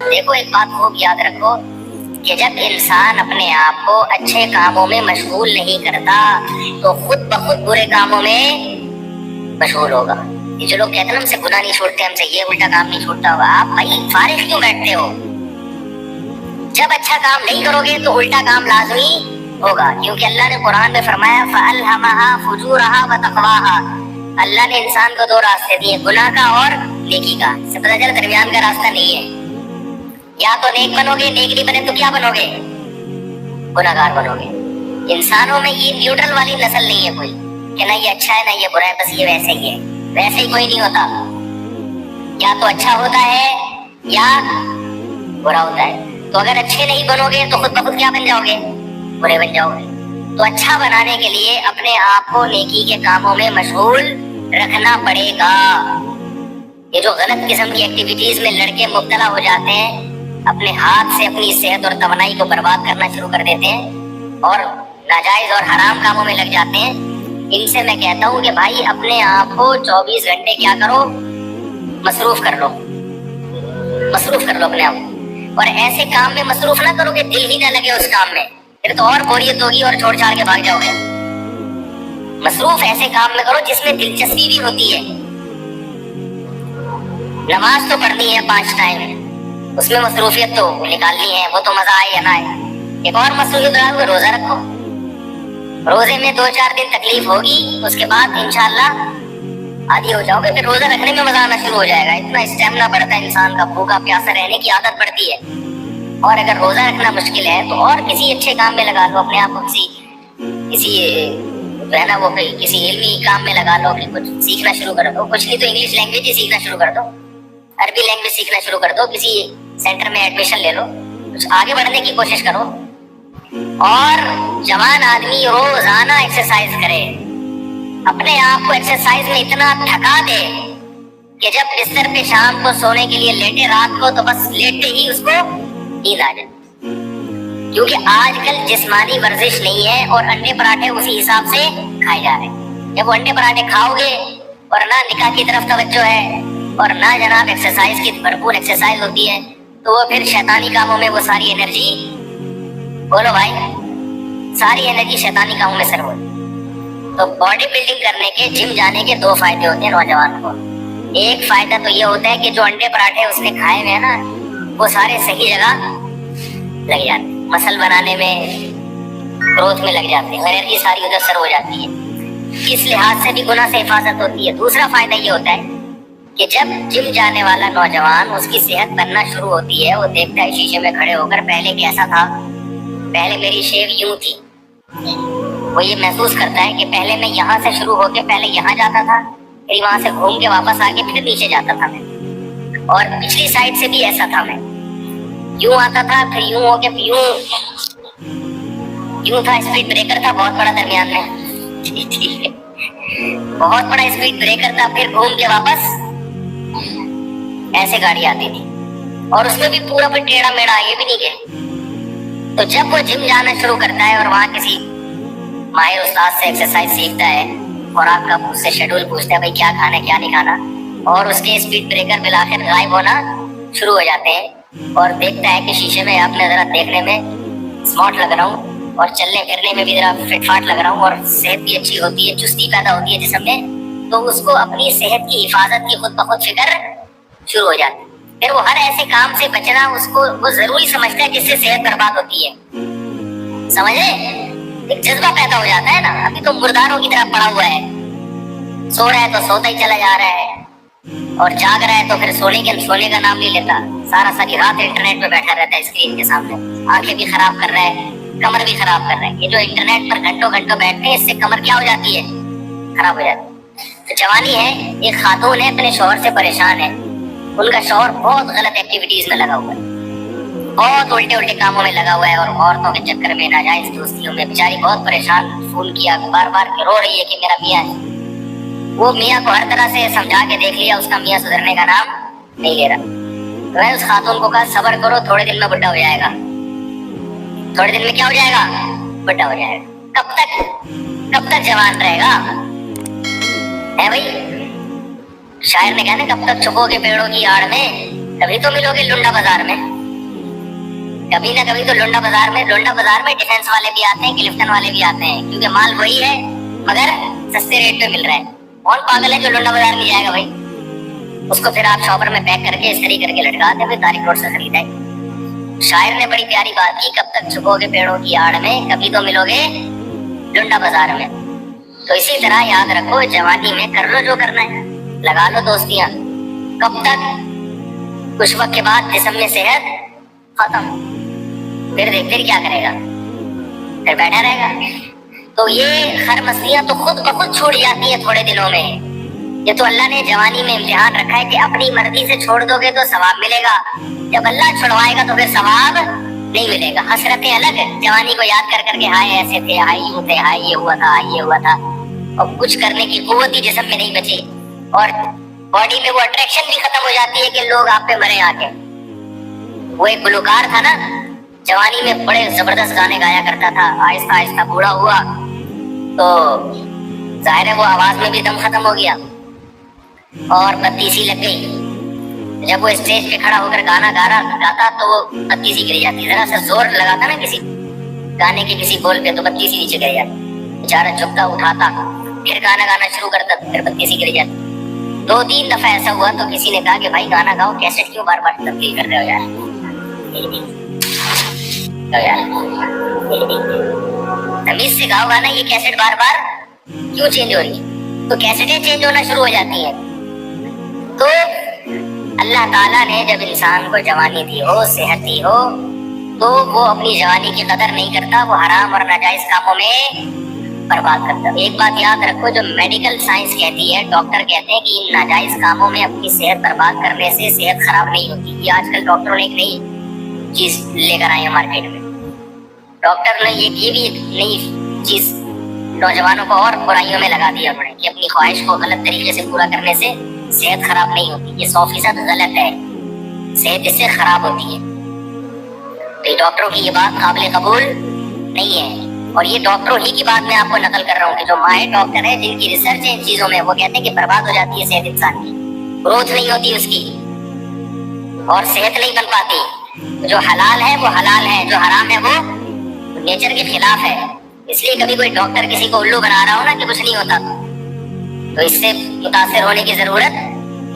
देखो एक बात खूब याद रखो कि जब इंसान अपने आप को अच्छे कामों में मशगूल नहीं करता तो खुद ब खुद बुरे कामों में मशगूल होगा। ये जो लोग कहते हैं ना हमसे गुनाह नहीं छूटते, हमसे ये उल्टा काम नहीं छूटता होगा, आप भाई फारिग क्यों बैठते हो? जब अच्छा काम नहीं करोगे तो उल्टा काम लाजमी होगा, क्योंकि अल्लाह ने कुरान में फरमाया फ़अल्हमहा फुजूरहा व तक़वाहा। अल्लाह ने इंसान को दो रास्ते दिए, गुनाह का और नेकी का। से पता चला दरमियान का रास्ता नहीं है। या तो नेक बनोगे, नेक नहीं बने तो क्या बनोगे? गुनाहगार बनोगे। इंसानों में ये न्यूट्रल वाली नस्ल नहीं है कोई कि ना ये अच्छा है ना ये बुरा है, बस ये वैसे ही है। वैसे ही कोई नहीं होता, या तो अच्छा होता है या बुरा होता है। तो अगर अच्छे नहीं बनोगे तो खुद ब खुद क्या बन जाओगे? बुरे बन जाओगे। तो अच्छा बनाने के लिए अपने आप को नेकी के कामों में मशगूल रखना पड़ेगा। ये जो गलत किस्म की एक्टिविटीज में लड़के मुब्तला हो जाते हैं, अपने हाथ से अपनी सेहत और तवानाई को बर्बाद करना शुरू कर देते हैं और नाजायज और हराम कामों में लग जाते हैं, इनसे मैं कहता हूँ कि भाई अपने आप को 24 घंटे क्या करो? मसरूफ कर लो, मसरूफ कर लो अपने आप। और ऐसे काम में मसरूफ ना करो कि दिल ही ना लगे उस काम में, फिर तो और बोरियत होगी और छोड़ छाड़ के भाग जाओगे। मसरूफ ऐसे काम में करो जिसमें दिलचस्पी भी होती है। नमाज तो पढ़नी है 5 टाइम, उसमें मसरूफियत तो निकालनी है, वो तो मजा आए या ना आए। एक और मसरूफियत रहा, रोजा रखो। रोजे में 2-4 दिन तकलीफ होगी, उसके बाद इंशाल्लाह आदी हो जाओगे, फिर रोजा रखने में मजा आना शुरू हो जाएगा। इतना स्टेमिना बढ़ता है इंसान का, भूखा प्यासा रहने की आदत बढ़ती है। और अगर रोजा रखना मुश्किल है तो और किसी अच्छे काम में लगा लो अपने आप को, किसी जो है ना वो किसी इल्मी काम में लगा लो, कुछ सीखना शुरू कर दो। कुछ नहीं तो इंग्लिश लैंग्वेज ही सीखना शुरू कर दो, अरबी लैंग्वेज सीखना शुरू कर दो, किसी सेंटर में एडमिशन ले लो, कुछ आगे बढ़ने की कोशिश करो। और जवान आदमी रोजाना एक्सरसाइज करे, अपने आप को एक्सरसाइज में इतना थका दे कि जब बिस्तर पे शाम को सोने के लिए लेटे रात को, तो बस लेटे ही उसको नींद आ जाए। क्योंकि आजकल जिस्मानी वर्जिश नहीं है और अंडे पराठे उसी हिसाब से खाए जा रहे हैं। जब वो अंडे पराठे खाओगे और ना निकाह की तरफ तवज्जो है और ना जनाब एक्सरसाइज की भरपूर एक्सरसाइज होती है, तो वो फिर शैतानी कामों में वो सारी एनर्जी, बोलो भाई, सारी एनर्जी शैतानी कामों में सर्व होती। तो बॉडी बिल्डिंग करने के, जिम जाने के 2 फायदे होते हैं नौजवान को। एक फायदा तो ये होता है कि जो अंडे पराठे उसने खाए हुए हैं ना, वो सारे सही जगह लग जाते हैं, मसल बनाने में, ग्रोथ में लग जाते हैं, एनर्जी सारी उधर सर्व हो जाती है। इस लिहाज से भी गुनाह से हिफाजत होती है। दूसरा फायदा ये होता है कि जब जिम जाने वाला नौजवान, उसकी सेहत बनना शुरू होती है, वो देखता है शीशे में खड़े होकर पहले कैसा था, पहले मेरी शेव यूं थी। वो ये महसूस करता है कि पहले मैं यहाँ से शुरू होके पहले यहाँ जाता था, फिर वहां से घूम के वापस आके फिर नीचे जाता था मैं, और पिछली साइड से भी ऐसा था, मैं यूं आता था फिर यूं हो गया, यूं था। स्पीड ब्रेकर था बहुत बड़ा दरमियान में, ठीक है, बहुत बड़ा स्पीड ब्रेकर था, फिर घूम के वापस ऐसे गाड़ी आती थी, और उसमें भी पूरा फिर टेढ़ा मेढ़ा, ये भी नहीं गए। तो जब वो जिम जाना शुरू करता है और वहाँ किसी माहिर उस्ताद से एक्सरसाइज सीखता है और आपका उससे शेड्यूल पूछता है भाई क्या खाना है क्या नहीं खाना, और उसके स्पीड ब्रेकर बिल आखिर गायब होना शुरू हो जाते हैं, और देखता है कि शीशे में आपने जरा देखने में स्मार्ट लग रहा हूँ और चलने फिरने में भी जरा फिटफाट लग रहा हूँ और सेहत भी अच्छी होती है, चुस्ती पैदा होती है जिस्म में, तो उसको अपनी सेहत की हिफाजत की खुद ब खुद फिक्र शुरू हो जाती है। फिर वो हर ऐसे काम से बचना उसको वो जरूरी समझता है जिससे सेहत बर्बाद होती है, समझे? एक जज्बा पैदा हो जाता है ना। अभी तो मुर्दारों की तरह पड़ा हुआ है, सो रहा है तो सोता ही चला जा रहा है, और जाग रहा है तो फिर सोने का नाम नहीं लेता, सारी रात इंटरनेट पे बैठा रहता है स्क्रीन के सामने, आंखें भी खराब कर रहा है, कमर भी खराब कर रहा है। ये जो इंटरनेट पर घंटों घंटों बैठते हैं, इससे कमर क्या हो जाती है? खराब हो जाती है। तो जवानी है, एक खातून है अपने शौहर से परेशान है, उनका शौहर बहुत गलत एक्टिविटीज में लगा हुआ है, बहुत उल्टे उल्टे कामों में लगा हुआ है, और औरतों के चक्कर में, नाजायज दोस्तियों में, बेचारी बहुत परेशान। फोन किया, बार बार रो रही है कि मेरा मियाँ है। वो मियाँ को हर तरह से समझा के देख लिया, उसका मियाँ सुधरने का नाम नहीं ले रहा। तो मैं उस खातून को कहा सब्र करो, थोड़े दिन में बुढ़ा हो जाएगा, थोड़े दिन में क्या हो जाएगा? बुढ़ा हो जाएगा। कब तक जवान रहेगा? है भाई, शायर ने कहा ना, कब तक छुपोगे पेड़ों की आड़ में, तभी तो मिलोगे लुंडा बाजार में। कभी ना कभी तो लुंडा बाजार में डिफेंस वाले भी आते हैं, क्लिफ्टन वाले भी आते हैं, क्योंकि माल वही है मगर सस्ते रेट पे मिल रहा है। कौन पागल है जो लुंडा बाजार में जाएगा भाई? उसको फिर आप शॉपर में पैक करके इस्त्री करके लटकाते हुए तारिक रोड से खरीदा है। शायर ने बड़ी प्यारी बात की, कब तक छुपोगे पेड़ों की आड़ में, कभी तो मिलोगे लुंडा बाजार में। तो इसी तरह याद रखो, जवानी में कर लो जो करना है, लगा लो दोस्तियां। कब तक? कुछ वक्त के बाद जिस्म में सेहत खत्म, फिर देखते क्या करेगा, फिर बैठा रहेगा। तो ये हर मसलियां तो खुद ब खुद छूट जाती है थोड़े दिनों में। ये तो अल्लाह ने जवानी में इम्तिहान रखा है कि अपनी मर्जी से छोड़ दोगे तो सवाब मिलेगा, जब अल्लाह छुड़वाएगा तो फिर सवाब नहीं मिलेगा। हसरतें अलग है, जवानी को याद कर करके हाय ऐसे थे, हाय यूं थे, हाय ये हुआ था, हाय ये हुआ था, और कुछ करने की कुव्वत ही जिस्म में नहीं बची, और बॉडी में वो अट्रैक्शन भी खत्म हो जाती है कि लोग आप पे मरे आके। वो एक गुलकार था ना, जवानी में बड़े जबरदस्त गाने गाया करता था, आहिस्ता आहिस्ता बूढ़ा हुआ तो जाहिर है वो आवाज में भी दम खत्म हो गया और बत्ती सी लग गई। जब वो स्टेज पे खड़ा होकर गाना गाता तो वो बत्ती सी गिर जाती, जरा सा जोर लगाता ना किसी गाने के किसी बोल पे तो बत्ती सी नीचे गिर जाती। बेचारा झुकता उठाता, फिर गाना गाना शुरू करता, फिर बत्ती सी गिर जाती। 2-3 दफा ऐसा हुआ तो किसी ने कहा कि भाई गाना गाओ, कैसेट क्यों बार बार तब्दील कर रहे हो यार, तमीज से गाओ गाना, ये कैसेट बार बार क्यों चेंज हो रही है? तो कैसेटें चेंज होना शुरू हो जाती हैं। तो अल्लाह ताला ने जब इंसान को जवानी दी हो, सेहत दी हो, तो वो अपनी जवानी की कदर नहीं करता, वो हराम और नाजायज कामों में बर्बाद करता। एक बात याद रखो, जो मेडिकल साइंस कहती है, डॉक्टर कहते हैं कि इन नाजायज कामों में अपनी सेहत बर्बाद करने से सेहत खराब नहीं होती। ये आजकल डॉक्टरों ने एक नई चीज लेकर आए हैं मार्केट में। डॉक्टर ने ये भी एक नई चीज नौजवानों को और बुराइयों में लगा दिया उन्होंने कि अपनी ख्वाहिश को गलत तरीके से पूरा करने से सेहत खराब नहीं होती। ये 100% गलत है, सेहत इससे खराब होती है। तो ये डॉक्टरों की ये बात काबिल कबूल नहीं है, और ये डॉक्टरों ही की बात मैं आपको नकल कर रहा हूँ कि जो माहिर डॉक्टर है, जिनकी रिसर्च है इन चीजों में, वो कहते हैं कि बर्बाद हो जाती है सेहत इंसान की, ग्रोथ नहीं होती उसकी और सेहत नहीं बन पाती। जो हलाल है वो हलाल है, जो हराम है वो नेचर के खिलाफ है। इसलिए कभी कोई डॉक्टर किसी को उल्लू बना रहा हो ना कि कुछ नहीं होता, तो इससे मुतासिर होने की जरूरत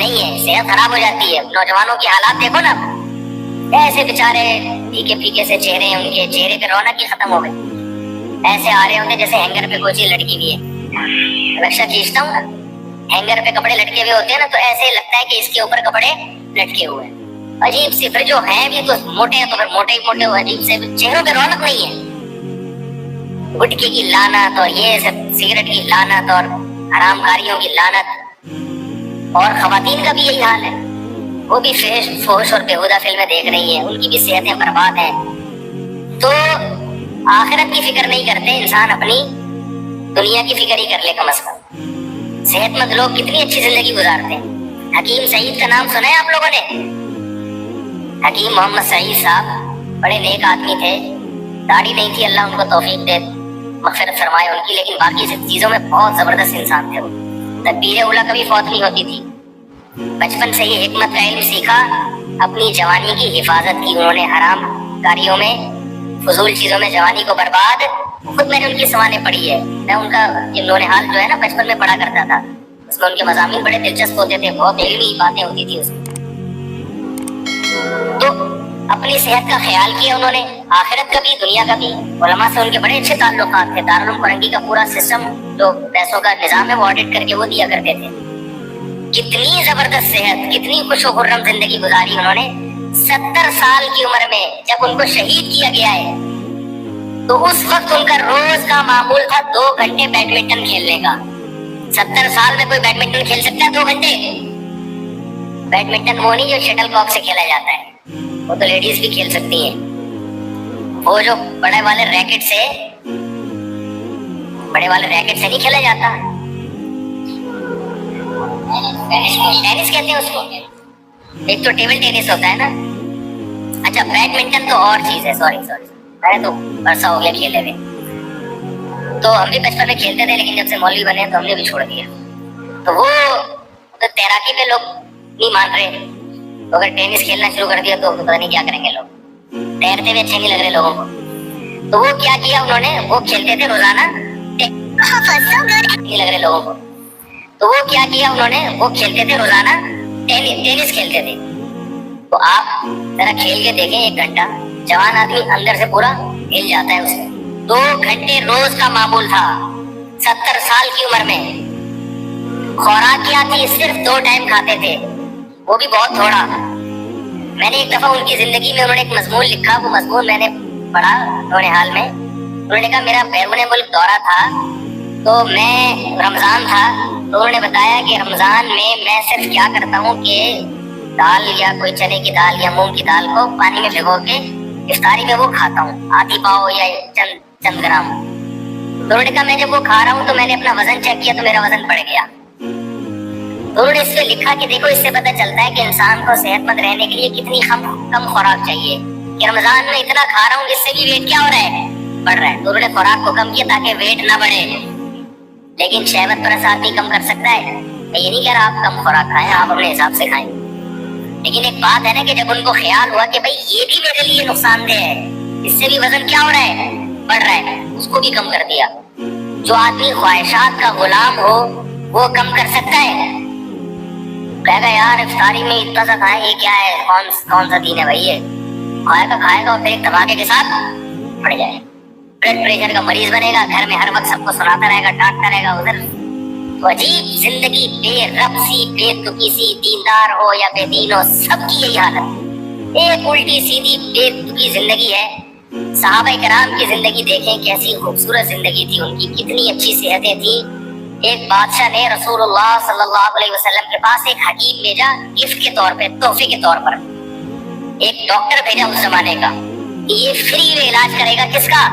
नहीं है। सेहत खराब हो जाती है। नौजवानों की हालात देखो ना, ऐसे बेचारे फीके फीके से चेहरे, उनके चेहरे पे रौनक ही खत्म हो गई। ऐसे आ रहे होंगे जैसे हैंगर पे कोई चीज लटकी हुई है। रक्षा खींचता हूँ ना, हैंगर पे कपड़े लटके हुए होते हैं ना, तो ऐसे लगता है कि इसके ऊपर कपड़े लटके हुए हैं। अजीब सी, फिर जो है भी तो मोटे हैं तो फिर मोटे ही मोटे, अजीब से चेहरों पे रौनक नहीं है। गुटखे की लानत और ये सब सिगरेट की लानत और हरामकारियों की लानत, और खवातीन का भी यही हाल है। वो भी फोश और बेहुदा फिल्में देख रही हैं, उनकी भी सेहतें बर्बाद हैं। तो आखिरत की फिक्र नहीं करते इंसान, अपनी दुनिया की फिक्र ही कर ले कम से कम। सेहतमंद लोग कितनी अच्छी जिंदगी गुजारते हैं। हकीम सईद का नाम सुना है आप लोगों ने? हकीम मोहम्मद सईद साहब बड़े नेक आदमी थे, दाढ़ी नहीं थी, अल्लाह उनको तौफीक दे, मग़फ़िरत फरमाए उनकी, लेकिन बाकी सब चीजों में बहुत जबरदस्त इंसान थे वो। तकबीर उला कभी फौत नहीं होती थी। बचपन से ही हिकमत का इल्म सीखा, अपनी जवानी की हिफाजत की उन्होंने। हराम कारियों में, फजूल चीजों में जवानी को बर्बाद, खुद मैंने उनकी सवानें पढ़ी है। मैं उनका इन्होंने हाल जो है ना बचपन में पढ़ा करता था, उसमें उनके मज़ामीन बड़े दिलचस्प होते थे, बहुत इल्मी बातें होती थी उसमें। तो अपनी सेहत का ख्याल किया उन्होंने, आखिरत का भी दुनिया का भी। उलमा से उनके बड़े अच्छे ताल्लुकात थे। दारुल उलूम फरंगी का पूरा सिस्टम, जो पैसों का निजाम है, वो ऑडिट करके वो दिया करते थे। कितनी जबरदस्त सेहत, कितनी खुशो-खुर्रम जिंदगी गुजारी उन्होंने। 70 साल की उम्र में जब उनको शहीद किया गया है, तो उस वक्त उनका रोज का मामूल था 2 घंटे बैडमिंटन खेलने का। 70 साल में कोई बैडमिंटन खेल सकता है 2 घंटे? बैडमिंटन वो नहीं जो शटल कॉक से खेला जाता है, वो तो लेडीज भी खेल सकती हैं। वो जो बड़े वाले रैकेट से नहीं खेला जाता, टेनिस कहते हैं उसको। एक तो टेबल टेनिस होता है ना। अच्छा, बैडमिंटन तो और चीज है। सॉरी मैंने तो बरसा हो गया खेले हुए। तो हम भी बचपन में खेलते थे, लेकिन जब से मौलवी बने तो हमने भी छोड़ दिया। तो वो तो तैराकी पे लोग नहीं मान रहे, तो अगर टेनिस खेलना शुरू कर दिया तो पता नहीं क्या करेंगे लोग। तैरते हुए अच्छे नहीं लग रहे लोगों को। तो वो क्या किया उन्होंने, वो खेलते थे रोजाना, नहीं लग रहे लोगों को। तो वो क्या किया उन्होंने, वो खेलते थे रोजाना टेनिस खेलते थे। तो आप जरा खेल के देखें 1 घंटा, जवान आदमी अंदर से पूरा हिल जाता है उसमें। 2 घंटे रोज का मामूल था 70 साल की उम्र में। खुराक क्या थी, सिर्फ 2 टाइम खाते थे, वो भी बहुत थोड़ा। मैंने एक दफा उनकी जिंदगी में उन्होंने एक मजमून लिखा, वो मजमून मैंने पढ़ा थोड़े हाल में। उन्होंने कहा मेरा बैरून मुल्क दौरा था, तो मैं रमजान था, तो उन्होंने बताया कि रमजान में मैं सिर्फ क्या करता हूँ कि दाल या कोई चने की दाल या मूंग की दाल को पानी में भिगो के इफ्तारी में वो खाता हूँ, आधी पाव या चंद ग्राम। तो उन्होंने कहा मैं जब वो खा रहा हूँ तो मैंने अपना वजन चेक किया तो मेरा वजन बढ़ गया। तो उन्होंने इसमें लिखा कि देखो इससे पता चलता है कि इंसान को सेहतमंद रहने के लिए कितनी कम खुराक चाहिए, कि रमजान में इतना खा रहा हूँ जिससे कि वेट क्या हो रहा है, बढ़ रहा है। तो उन्होंने खुराक को कम किया ताकि वेट ना बढ़े। लेकिन शहवत परस्त आदमी कम कर सकता है। मैं ये नहीं कह रहा आप कम खुराक खाएं, आप अपने हिसाब से खाएं। लेकिन एक बात है ना कि जब उनको ख्याल हुआ कि भाई ये भी मेरे लिए नुकसानदेह है, इससे भी वजन क्या हो रहा है, बढ़ रहा है, उसको भी कम कर दिया। जो आदमी ख्वाहिशात का गुलाम हो वो कम कर सकता है। कहेगा यार इफ्तारी में इतना सा खाएं, ये क्या है, कौन सा दीन है भाई, ये खाएगा और फिर एक धमाके के साथ पड़ जाए, ब्लड प्रेशर का मरीज बनेगा, घर में हर वक्त सबको सुनाता रहेगा, डांटता रहेगा उधर। तो अजीब जिंदगी, बेरब सी, बेतुकी सी, दीनदार हो या बेदीन हो, सबकी यही हालत, एक उल्टी सीधी बेतुकी जिंदगी है। सहाबा किराम की जिंदगी देखें, कैसी खूबसूरत जिंदगी थी उनकी, कितनी अच्छी सेहतें थी। एक बादशाह ने रसूलुल्लाह सल्लल्लाहु अलैहि वसल्लम के पास एक हकीम भेजा, गिफ्ट के तौर पे, तोहफे के तौर पर। एक डॉक्टर भेजा उस जमाने का, ये फ्री में इलाज करेगा किसका,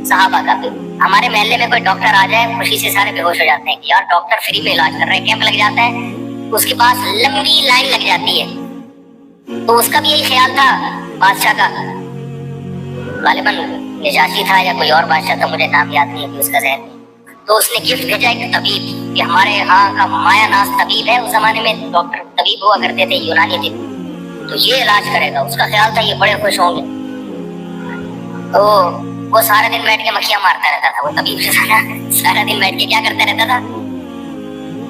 सहाबा का। हमारे महल्ले में कोई डॉक्टर आ जाए, खुशी से सारे बेहोश हो जाते हैं कि यार डॉक्टर फ्री में इलाज कर रहे हैं। कैंप लग जाता है, उसके पास लंबी लाइन लग जाती है। तो उसका भी यही ख्याल था बादशाह का, गालिबन निजाशी था या कोई और बादशाह था, मुझे नाम याद नहीं है उसका जहन में। तो उसने गिफ्ट भेजा एक तबीब, कि हमारे यहाँ का माया नाज तबीब है, उस जमाने में डॉक्टर तबीब हुआ करते थे, यूनानी थे, तो ये इलाज करेगा। उसका ख्याल था ये बड़े खुश होंगे। तो वो सारा दिन बैठ के मक्खियां मारता रहता था, वो तबीब सारा दिन बैठ के क्या करता रहता था,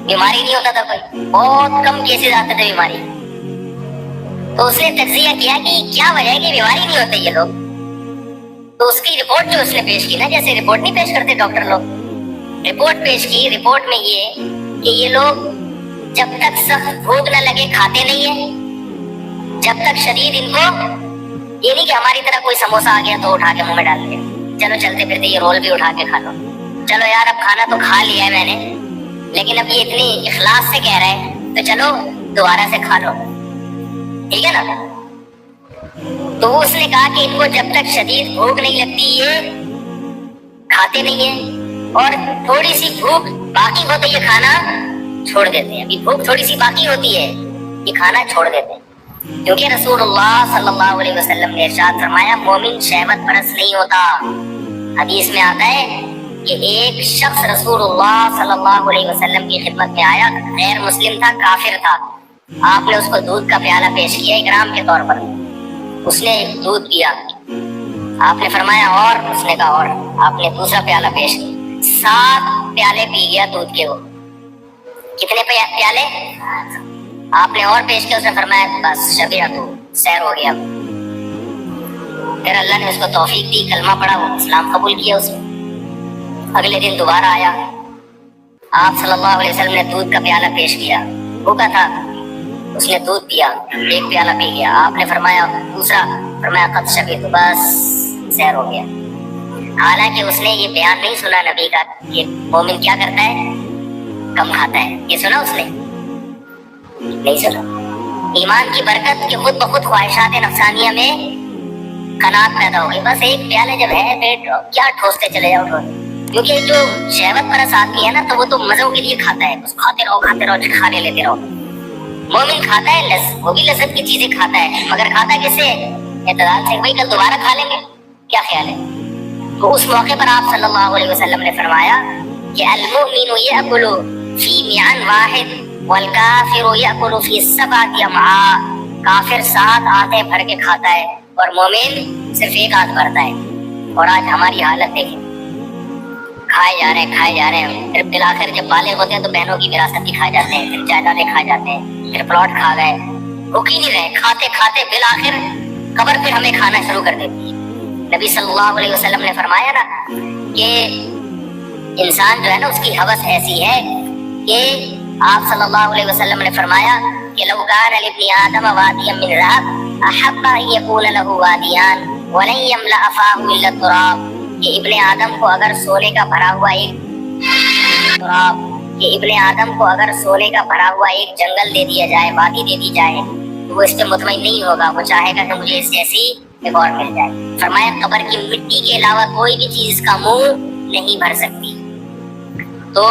बीमारी नहीं होता था कोई, बहुत कम केसेस आते थे बीमारी। तो उसने तज्जिया किया कि क्या वजह है कि बीमारी नहीं होते ये लोग। तो उसकी रिपोर्ट जो उसने पेश की ना, जैसे रिपोर्ट नहीं पेश करते डॉक्टर लोग, रिपोर्ट पेश की। रिपोर्ट में ये कि ये लोग जब तक सख्त भूख न लगे खाते नहीं है, जब तक शदीद इनको, ये नहीं कि हमारी तरह कोई समोसा आ गया तो उठा के मुंह में डाल दिया, चलो चलते फिरते ये रोल भी उठा के खा लो, चलो यार अब खाना तो खा लिया है मैंने, लेकिन अब ये इतनी इखलास से कह रहे हैं तो चलो दोबारा से खा लो, ठीक है ना। तो उसने कहा कि इनको जब तक शदीद भूख नहीं लगती ये खाते नहीं है, और थोड़ी सी भूख बाकी हो तो ये खाना छोड़ देते हैं। अभी भूख थोड़ी सी बाकी होती है, ये खाना छोड़ देते हैं। क्योंकि रसूलुल्लाह सल्लल्लाहु अलैहि वसल्लम ने इरशाद फरमाया, मोमिन शहवत परस्त नहीं होता। हदीस में आता है कि एक शख्स रसूलुल्लाह सल्लल्लाहु अलैहि वसल्लम की खिदमत में आया, गैर मुस्लिम था, काफिर था। आपने उसको दूध का प्याला पेश किया इकराम के तौर पर, उसने दूध पिया, आपने फरमाया और, उसने कहा और, आपने दूसरा प्याला पेश किया, 7 प्याले पी गया दूध के। वो कितने प्याले आपने और पेश किया, उसने फरमाया बस शबीरा तू, सैर हो गया। फिर अल्लाह ने उसको तौफीक दी, कलमा पढ़ा, वो इस्लाम कबूल किया उसने। अगले दिन दोबारा आया, आप सल्लल्लाहु अलैहि वसल्लम ने दूध का प्याला पेश किया, भूखा था, उसने दूध पिया, 1 प्याला पी गया, आपने फरमाया दूसरा, फरमाया कद शबीर, बस सैर हो गया। हालांकि उसने ये बयान नहीं सुना नबी का कि मोमिन क्या करता है, कम खाता है, ये सुना उसने नहीं सुना। ईमान की बरकत कि खुद ब खुद ख्वाहिशात नफ्सानिया में कनात पैदा हो गई, बस 1 प्याले जब है पेट क्या ठोसते चले जाओ, क्योंकि जो शहवत परस्त आदमी है ना, तो वो तो मजों के लिए खाता है, बस खाते रहो खाने लेते रहो। मोमिन खाता है, वो भी लज़्ज़त की चीजें खाता है, मगर खाता किससे, इत्तेदाल से, भाई कल दोबारा खा लेंगे, क्या ख्याल है। तो उस मौके पर आप सल्लल्लाहु अलैहि वसल्लम ने फरमाया कि अल-मुमिनु याकुलु फी मिआन वाहिद वल काफिरु याकुलु फी 7 अमआ, काफिर 7 आंतें भर के खाता है और मोमिन सिर्फ एक हाथ भरता है। और आज हमारी हालत देखें, खाए जा रहे हैं, फिर बिलाखिर जब बाले होते हैं तो बहनों की विरासत भी खा जाते हैं, फिर जायदादें खा जाते हैं, फिर प्लॉट खा गए, भूख ही नहीं रहे, खाते खाते बिलाखिर कब्र फिर हमें खाना शुरू कर देती है। नबी सल्लल्लाहु अलैहि वसल्लम ने फरमाया ना कि इंसान जो है ना उसकी हवस ऐसी है कि आप सल्लल्लाहु अलैहि वसल्लम ने फरमाया कि लौ कान लिब्नि आदम वादियन मिन ज़हब अहब्बा अन यकून लहू वादियान व लन यमला अफाहु इल्ला तुराब, कि इब्ने आदम को अगर सोने का भरा हुआ एक जंगल दे दिया जाए, वादी दे दी जाए, तो वो इस पे मुतमईन नहीं होगा, वो चाहेगा कि मुझे इस जैसी एक और मिल जाए। फरमाया कब्र की मिट्टी के अलावा कोई भी चीज का मुंह नहीं भर सकती। तो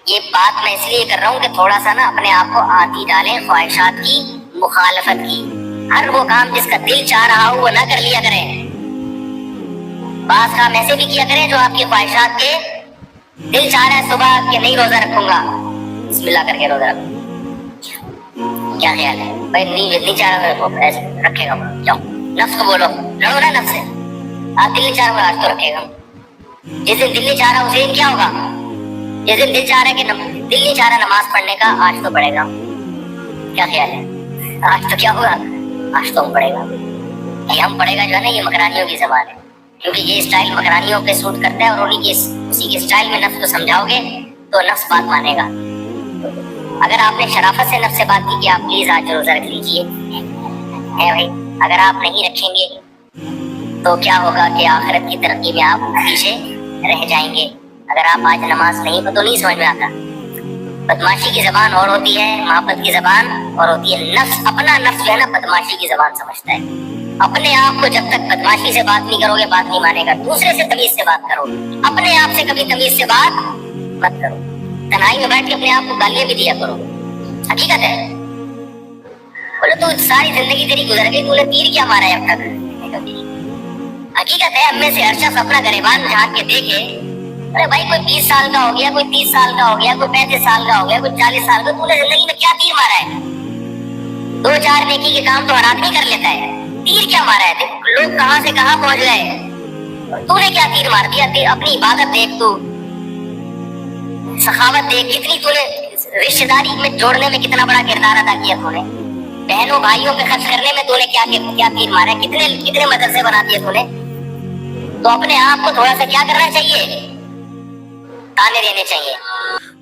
ये बात मैं इसलिए कर रहा हूँ कि थोड़ा सा ना अपने आप को आती डालें ख्वाहिशात की मुखालफत की। हर वो काम जिसका दिल चाह रहा हो वो ना कर लिया करें। बास काम ऐसे भी किया करें जो आपकी ख्वाहिशात के दिल चाह रहा है सुबह कि नहीं रोजा रखूंगा, बिस्मिल्लाह करके रोजा रखूंगा, क्या ख्याल है भाई, नहीं चाह रहा ऐसे रखेगा, जाओ नफ्स को बोलो, लड़ो ना नफ्स से, आप दिल नहीं चाह रहा आज तो रखेगा। जिस दिन दिल नहीं चाह रहा उस दिन क्या होगा, जिस दिन दिल चाह रहा है कि दिल नहीं चाह रहा नमाज पढ़ने का, आज तो पढ़ेगा, क्या ख्याल है, आज तो क्या होगा, आज तो हम पढ़ेगा। ये हम पढ़ेगा जो है ना ये मकरानियों की ज़बान है, क्योंकि ये स्टाइल मकरानियों पे सूट करता है और उसी के स्टाइल में नफ्स को समझाओगे तो नफ्स बात मानेगा। अगर आपने शराफत से नफ्स से बात की कि आप प्लीज आज रोजा रख लीजिए, है भाई, अगर आप नहीं रखेंगे तो क्या होगा कि आखिरत की तरक्की में आप पीछे रह जाएंगे। अगर आप आज नमाज नहीं तो नहीं समझ में आता। बदमाशी की जबान और होती है, मोहब्बत की जबान और होती है। नफ्स, अपना नफ्स जो है ना बदमाशी की जबान समझता है। अपने आप को जब तक बदमाशी से बात नहीं करोगे बात नहीं मानेगा। दूसरे से तमीज से बात करो, अपने आप से कभी तमीज से बात मत करो। तन्हाई में बैठ के अपने आप को गालियां भी दिया करो। हकीकत है, बोले तू सारी जिंदगी तेरी गुजर गई, तूने तीर क्या मारा है अब तक। हकीकत है, हम में से हर शख्स अपना गरेबान झांक के देखे, अरे भाई कोई 20 साल का हो गया, कोई 30 साल का हो गया, कोई 35 साल का हो गया, कोई 40 साल का, तूने जिंदगी में क्या तीर मारा है। 2-4 नेकी के काम तो हर आदमी कर लेता है, तीर क्या मारा है। लोग कहां से कहां पहुंच गए, तूने क्या तीर मार दिया। अपनी इबादत देख, तू सखावत देख, कितनी तूने रिश्तेदारी में जोड़ने में कितना बड़ा किरदार अदा किया तूने। बहनों भाइयों पे खर्च करने में तूने क्या तीर मारा है, कितने मदरसे बना दिए तूने। तो अपने आप को थोड़ा सा क्या करना चाहिए, ताने देने चाहिए।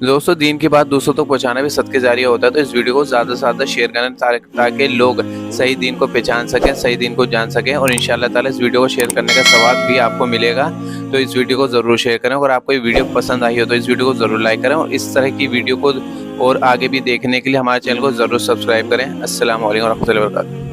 दोस्तों, दीन की बात दूसरों तक पहुंचाना भी सदके जारिया होता है, तो इस वीडियो को ज़्यादा से ज़्यादा शेयर करें ताकि लोग सही दीन को पहचान सकें, सही दीन को जान सकें। और इंशाअल्लाह ताला इस वीडियो को शेयर करने का सवाब भी आपको मिलेगा। तो इस वीडियो को ज़रूर शेयर करें। और आपको ये वीडियो पसंद आई हो तो इस वीडियो को ज़रूर लाइक करें। और इस तरह की वीडियो को और आगे भी देखने के लिए हमारे चैनल को ज़रूर सब्सक्राइब करें। अस्सलाम वालेकुम रहमतुल्लाहि व बरकातुहू।